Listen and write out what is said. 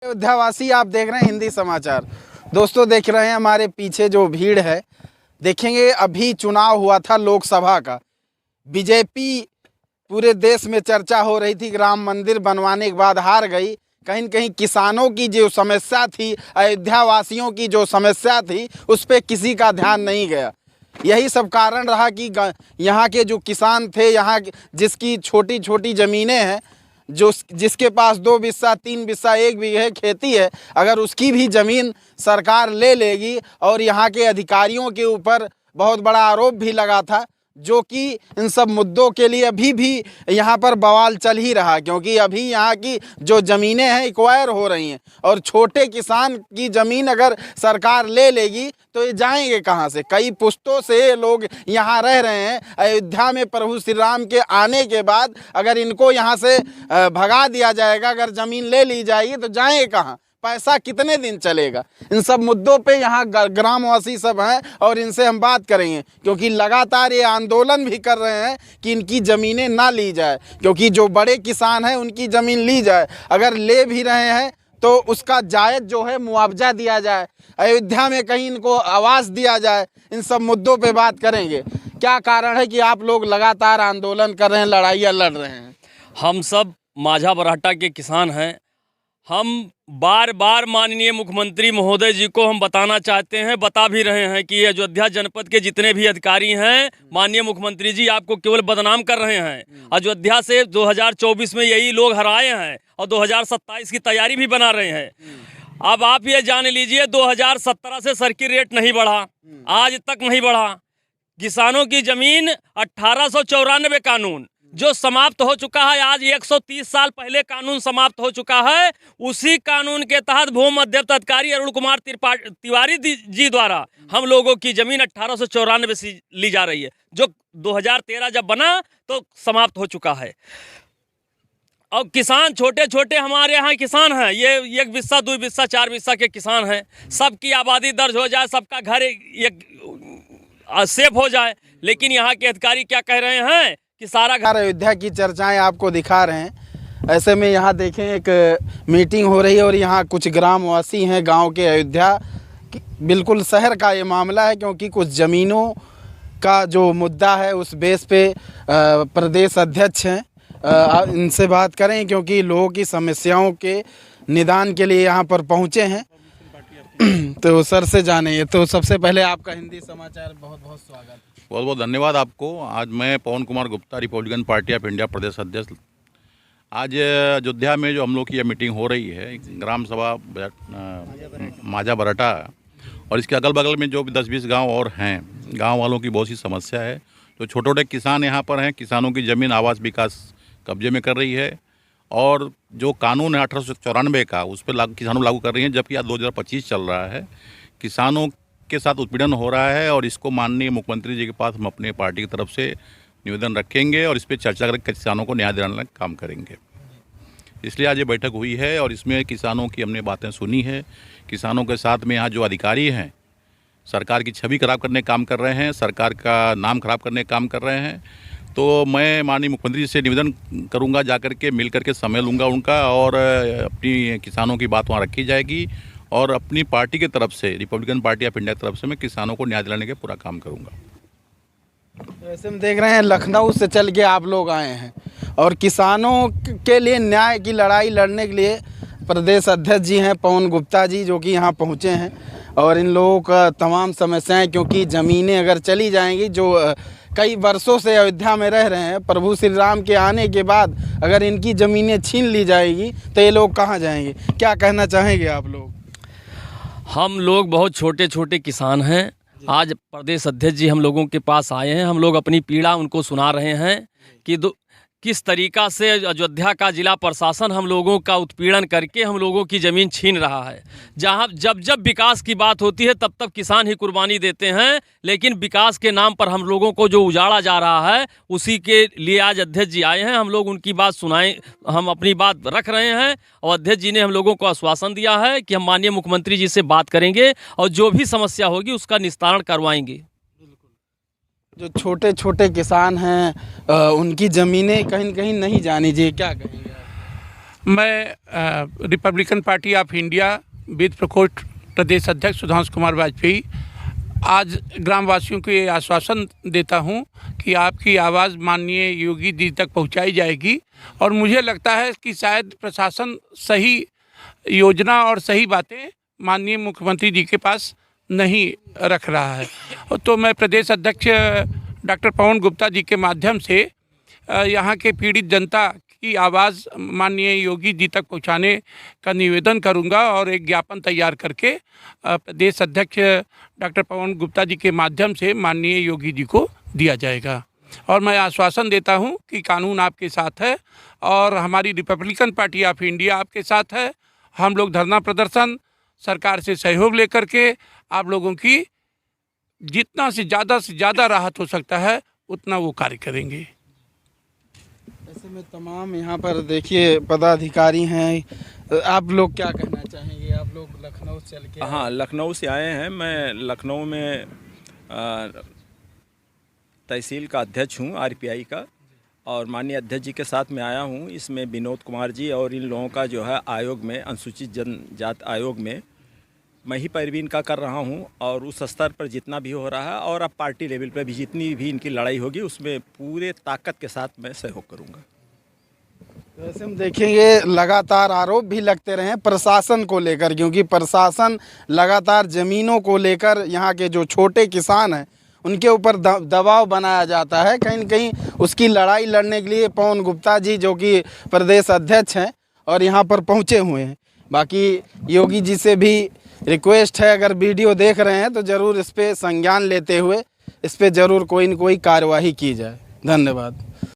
अयोध्यावासी आप देख रहे हैं हिंदी समाचार। दोस्तों देख रहे हैं हमारे पीछे जो भीड़ है, देखेंगे अभी चुनाव हुआ था लोकसभा का। बीजेपी पूरे देश में चर्चा हो रही थी, राम मंदिर बनवाने के बाद हार गई। कहीं न कहीं किसानों की जो समस्या थी, अयोध्या वासियों की जो समस्या थी, उस पर किसी का ध्यान नहीं गया। यही सब कारण रहा कि यहाँ के जो किसान थे, यहाँ जिसकी छोटी छोटी ज़मीनें हैं, जिसके पास 2 बिस्सा 3 बिस्सा 1 बीघे खेती है, अगर उसकी भी ज़मीन सरकार ले लेगी। और यहाँ के अधिकारियों के ऊपर बहुत बड़ा आरोप भी लगा था, जो कि इन सब मुद्दों के लिए अभी भी यहाँ पर बवाल चल ही रहा, क्योंकि अभी यहाँ की जो ज़मीनें हैं एक्वायर हो रही हैं। और छोटे किसान की ज़मीन अगर सरकार ले लेगी तो ये जाएंगे कहाँ से? कई पुश्तों से ये लोग यहाँ रह रहे हैं। अयोध्या में प्रभु श्री राम के आने के बाद अगर इनको यहाँ से भगा दिया जाएगा, अगर ज़मीन ले ली जाएगी तो जाएंगे कहाँ? पैसा कितने दिन चलेगा? इन सब मुद्दों पे यहाँ ग्रामवासी सब हैं और इनसे हम बात करेंगे, क्योंकि लगातार ये आंदोलन भी कर रहे हैं कि इनकी ज़मीनें ना ली जाए, क्योंकि जो बड़े किसान हैं उनकी ज़मीन ली जाए। अगर ले भी रहे हैं तो उसका जायज़ जो है मुआवजा दिया जाए, अयोध्या में कहीं इनको आवास दिया जाए। इन सब मुद्दों पर बात करेंगे। क्या कारण है कि आप लोग लगातार आंदोलन कर रहे हैं, लड़ाइयाँ लड़ रहे हैं? हम सब माझा बरहट्टा के किसान हैं। हम बार बार माननीय मुख्यमंत्री महोदय जी को हम बताना चाहते हैं, बता भी रहे हैं कि अयोध्या जनपद के जितने भी अधिकारी हैं, माननीय मुख्यमंत्री जी आपको केवल बदनाम कर रहे हैं। अयोध्या से 2024 में यही लोग हराए हैं और 2027 की तैयारी भी बना रहे हैं। अब आप ये जान लीजिए, 2017 से सर्किट रेट नहीं बढ़ा, आज तक नहीं बढ़ा। किसानों की ज़मीन 1894 कानून जो समाप्त हो चुका है, आज 130 साल पहले कानून समाप्त हो चुका है। उसी कानून के तहत भू मध्यस्थ अधिकारी अरुण कुमार तिवारी जी द्वारा हम लोगों की ज़मीन 1894 से ली जा रही है, जो 2013 जब बना तो समाप्त हो चुका है। और किसान छोटे छोटे हमारे यहाँ किसान हैं, ये 1 बिस्सा 2 बिस्सा 4 बिस्सा के किसान हैं। सबकी आबादी दर्ज हो जाए, सबका घर एक सेफ हो जाए, लेकिन यहाँ के अधिकारी क्या कह रहे हैं कि सारा घर। अयोध्या की चर्चाएं आपको दिखा रहे हैं। ऐसे में यहाँ देखें एक मीटिंग हो रही है और यहाँ कुछ ग्रामवासी हैं गांव के। अयोध्या बिल्कुल शहर का ये मामला है, क्योंकि कुछ ज़मीनों का जो मुद्दा है उस बेस पे प्रदेश अध्यक्ष हैं, इनसे बात करें, क्योंकि लोगों की समस्याओं के निदान के लिए यहाँ पर पहुँचे हैं। तो सर से जाने, तो सबसे पहले आपका हिंदी समाचार बहुत बहुत स्वागत। बहुत बहुत धन्यवाद आपको। आज मैं Pawan Kumar Gupta, Republican Party of India प्रदेश अध्यक्ष। आज अयोध्या में जो हम लोग की यह मीटिंग हो रही है, ग्राम सभा माझा बरहट्टा, और इसके अगल बगल में जो भी 10-20 गांव और हैं, गांव वालों की बहुत सी समस्या है। तो छोटे छोटे किसान यहाँ पर हैं, किसानों की ज़मीन आवास विकास कब्जे में कर रही है, और जो कानून है 1894 का, उस पर किसानों लागू कर रही हैं, जबकि आज 2025 चल रहा है। किसानों के साथ उत्पीड़न हो रहा है, और इसको माननीय मुख्यमंत्री जी के पास हम अपने पार्टी की तरफ से निवेदन रखेंगे और इस पर चर्चा करके किसानों को न्याय दिलाने का काम करेंगे। इसलिए आज ये बैठक हुई है और इसमें किसानों की हमने बातें सुनी है। किसानों के साथ में यहाँ जो अधिकारी हैं, सरकार की छवि खराब करने का काम कर रहे हैं, सरकार का नाम खराब करने का काम कर रहे हैं। तो मैं माननीय मुख्यमंत्री जी से निवेदन करूँगा, जाकर के मिल करके समय लूँगा उनका, और अपनी किसानों की बात वहाँ रखी जाएगी, और अपनी पार्टी की तरफ से, रिपब्लिकन पार्टी ऑफ इंडिया की तरफ से मैं किसानों को न्याय दिलाने के पूरा काम करूंगा। ऐसे में देख रहे हैं लखनऊ से चल के आप लोग आए हैं, और किसानों के लिए न्याय की लड़ाई लड़ने के लिए प्रदेश अध्यक्ष जी हैं पवन गुप्ता जी, जो कि यहाँ पहुँचे हैं। और इन लोगों का तमाम समस्याएं, क्योंकि ज़मीनें अगर चली जाएंगी, जो कई वर्षों से अयोध्या में रह रहे हैं, प्रभु श्री राम के आने के बाद अगर इनकी ज़मीनें छीन ली जाएगी तो ये लोग कहाँ जाएंगे? क्या कहना चाहेंगे आप लोग? हम लोग बहुत छोटे छोटे किसान हैं। आज प्रदेश अध्यक्ष जी हम लोगों के पास आए हैं। हम लोग अपनी पीड़ा उनको सुना रहे हैं कि किस तरीक़ा से अयोध्या का जिला प्रशासन हम लोगों का उत्पीड़न करके हम लोगों की ज़मीन छीन रहा है। जहां जब जब विकास की बात होती है तब तब किसान ही कुर्बानी देते हैं, लेकिन विकास के नाम पर हम लोगों को जो उजाड़ा जा रहा है, उसी के लिए आज अध्यक्ष जी आए हैं। हम लोग उनकी बात सुनाएं, हम अपनी बात रख रहे हैं, और अध्यक्ष जी ने हम लोगों को आश्वासन दिया है कि हम माननीय मुख्यमंत्री जी से बात करेंगे और जो भी समस्या होगी उसका निस्तारण करवाएंगे। जो छोटे छोटे किसान हैं उनकी ज़मीनें कहीं न कहीं नहीं जानी चाहिए, क्या कहेंगे? मैं Republican Party of India with प्रकोष्ठ प्रदेश अध्यक्ष सुधांशु कुमार वाजपेयी आज ग्रामवासियों को ये आश्वासन देता हूं कि आपकी आवाज़ माननीय योगी जी तक पहुंचाई जाएगी। और मुझे लगता है कि शायद प्रशासन सही योजना और सही बातें माननीय मुख्यमंत्री जी के पास नहीं रख रहा है। तो मैं प्रदेश अध्यक्ष डॉक्टर पवन गुप्ता जी के माध्यम से यहाँ के पीड़ित जनता की आवाज़ माननीय योगी जी तक पहुँचाने का निवेदन करूँगा और एक ज्ञापन तैयार करके प्रदेश अध्यक्ष डॉक्टर पवन गुप्ता जी के माध्यम से माननीय योगी जी को दिया जाएगा। और मैं आश्वासन देता हूं कि कानून आपके साथ है और हमारी रिपब्लिकन पार्टी ऑफ इंडिया आपके साथ है। हम लोग धरना प्रदर्शन सरकार से सहयोग लेकर के आप लोगों की जितना से ज़्यादा राहत हो सकता है उतना वो कार्य करेंगे। ऐसे में तमाम यहाँ पर देखिए पदाधिकारी हैं, आप लोग क्या कहना चाहेंगे? आप लोग लखनऊ से चल के हाँ, लखनऊ से आए हैं। मैं लखनऊ में तहसील का अध्यक्ष हूँ आरपीआई का, और माननीय अध्यक्ष जी के साथ में आया हूँ। इसमें विनोद कुमार जी और इन लोगों का जो है आयोग में, अनुसूचित जनजाति आयोग में मैं ही पैरवी इनका कर रहा हूँ। और उस स्तर पर जितना भी हो रहा है और अब पार्टी लेवल पर भी जितनी भी इनकी लड़ाई होगी उसमें पूरे ताकत के साथ मैं सहयोग करूँगा। वैसे हम देखेंगे लगातार आरोप भी लगते रहे प्रशासन को लेकर, क्योंकि प्रशासन लगातार ज़मीनों को लेकर यहाँ के जो छोटे किसान हैं उनके ऊपर दबाव बनाया जाता है। कहीं न कहीं उसकी लड़ाई लड़ने के लिए पवन गुप्ता जी जो कि प्रदेश अध्यक्ष हैं और यहाँ पर पहुँचे हुए हैं। बाकी योगी जी से भी रिक्वेस्ट है, अगर वीडियो देख रहे हैं तो ज़रूर इस पर संज्ञान लेते हुए इस पर ज़रूर कोई न कोई कार्यवाही की जाए। धन्यवाद।